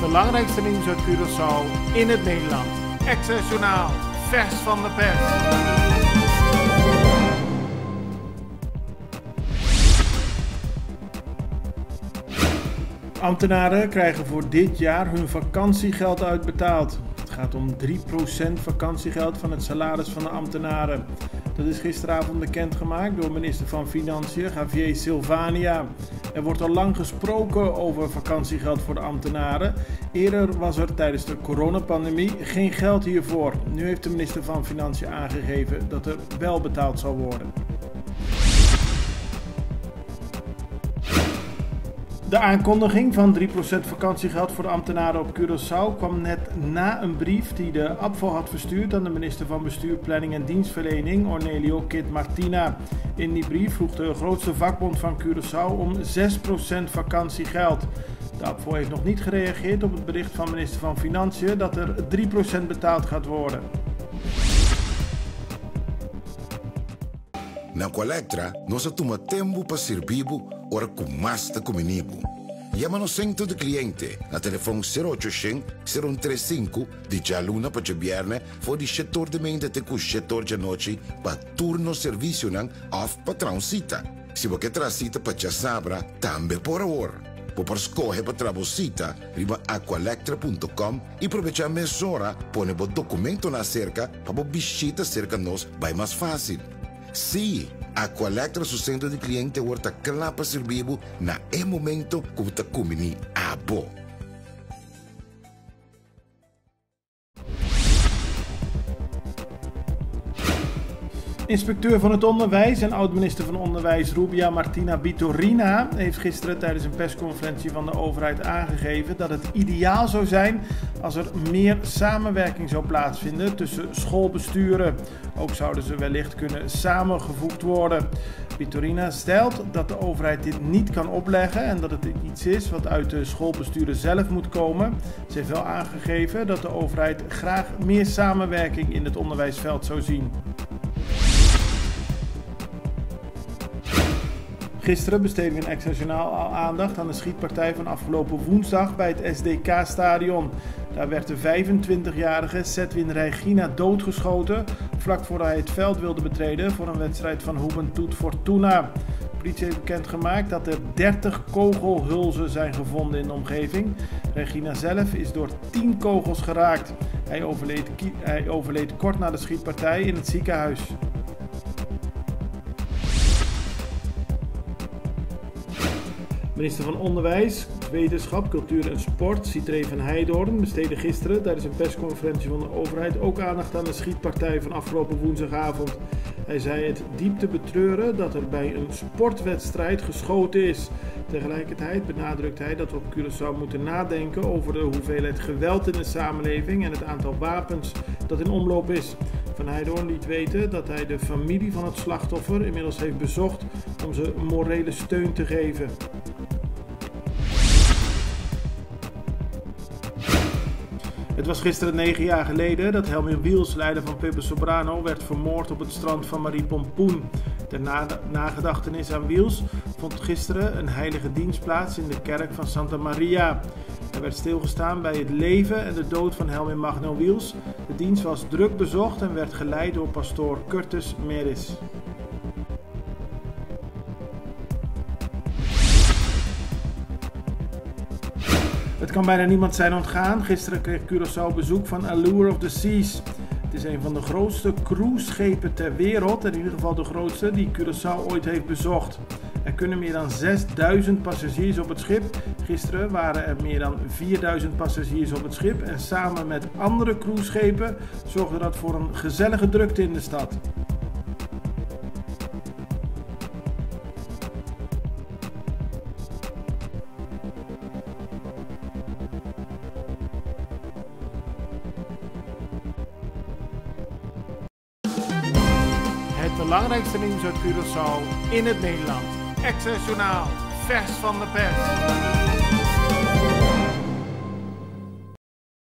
belangrijkste nieuws uit Curaçao in het Nederland. Access Journaal, vers van de pers. Ambtenaren krijgen voor dit jaar hun vakantiegeld uitbetaald. Het gaat om 3% vakantiegeld van het salaris van de ambtenaren. Dat is gisteravond bekendgemaakt door minister van Financiën, Javier Silvania. Er wordt al lang gesproken over vakantiegeld voor de ambtenaren. Eerder was er tijdens de coronapandemie geen geld hiervoor. Nu heeft de minister van Financiën aangegeven dat er wel betaald zal worden. De aankondiging van 3% vakantiegeld voor de ambtenaren op Curaçao kwam net na een brief die de APVO had verstuurd aan de minister van Bestuur, Planning en Dienstverlening, Ornelio Kid Martina. In die brief vroeg de grootste vakbond van Curaçao om 6% vakantiegeld. De APVO heeft nog niet gereageerd op het bericht van minister van Financiën dat er 3% betaald gaat worden. Na Colectra, nós toma tempo para servir ora com mais de comigo. Llama-nos centro de cliente na telefone 0800-035 de Jaluna para Viernes voor die setor de mente te com setor de noite para turno serviço nan of patrão cita. Se você tracita para sabra, também por hora. Por escolher para trabalhar, riba aqualectra.com e aproveitar a mesura, põe o documento na cerca para visita cerca nós vai mais fácil. Sim, a Colectra su centro de cliente wordt klaar para servir na momento que você comini abo. Inspecteur van het onderwijs en oud-minister van Onderwijs Rubia Martina Bitorina heeft gisteren tijdens een persconferentie van de overheid aangegeven dat het ideaal zou zijn als er meer samenwerking zou plaatsvinden tussen schoolbesturen. Ook zouden ze wellicht kunnen samengevoegd worden. Bitorina stelt dat de overheid dit niet kan opleggen en dat het iets is wat uit de schoolbesturen zelf moet komen. Ze heeft wel aangegeven dat de overheid graag meer samenwerking in het onderwijsveld zou zien. Gisteren besteedde in Access Journaal al aandacht aan de schietpartij van afgelopen woensdag bij het SDK-stadion. Daar werd de 25-jarige Sedwin Regina doodgeschoten vlak voordat hij het veld wilde betreden voor een wedstrijd van Juventud Fortuna. De politie heeft bekendgemaakt dat er 30 kogelhulzen zijn gevonden in de omgeving. Regina zelf is door 10 kogels geraakt. Hij overleed kort na de schietpartij in het ziekenhuis. Minister van Onderwijs, Wetenschap, Cultuur en Sport, Citré van Heijdorn, besteedde gisteren tijdens een persconferentie van de overheid ook aandacht aan de schietpartij van afgelopen woensdagavond. Hij zei het diep te betreuren dat er bij een sportwedstrijd geschoten is. Tegelijkertijd benadrukt hij dat we op Curaçao moeten nadenken over de hoeveelheid geweld in de samenleving en het aantal wapens dat in omloop is. Van Heijdorn liet weten dat hij de familie van het slachtoffer inmiddels heeft bezocht om ze morele steun te geven. Het was gisteren 9 jaar geleden dat Helmin Wiels, leider van Pepe Sobrano, werd vermoord op het strand van Marie Pompoen. Ter nagedachtenis aan Wiels vond gisteren een heilige dienst plaats in de kerk van Santa Maria. Er werd stilgestaan bij het leven en de dood van Helmin Magno Wiels. De dienst was druk bezocht en werd geleid door pastoor Curtis Meris. Het kan bijna niemand zijn ontgaan. Gisteren kreeg Curaçao bezoek van Allure of the Seas. Het is een van de grootste cruiseschepen ter wereld, in ieder geval de grootste die Curaçao ooit heeft bezocht. Er kunnen meer dan 6000 passagiers op het schip. Gisteren waren er meer dan 4000 passagiers op het schip en samen met andere cruiseschepen zorgde dat voor een gezellige drukte in de stad. Het belangrijkste nieuws uit Curaçao in het Nederland. Access Journaal, vers van de pers.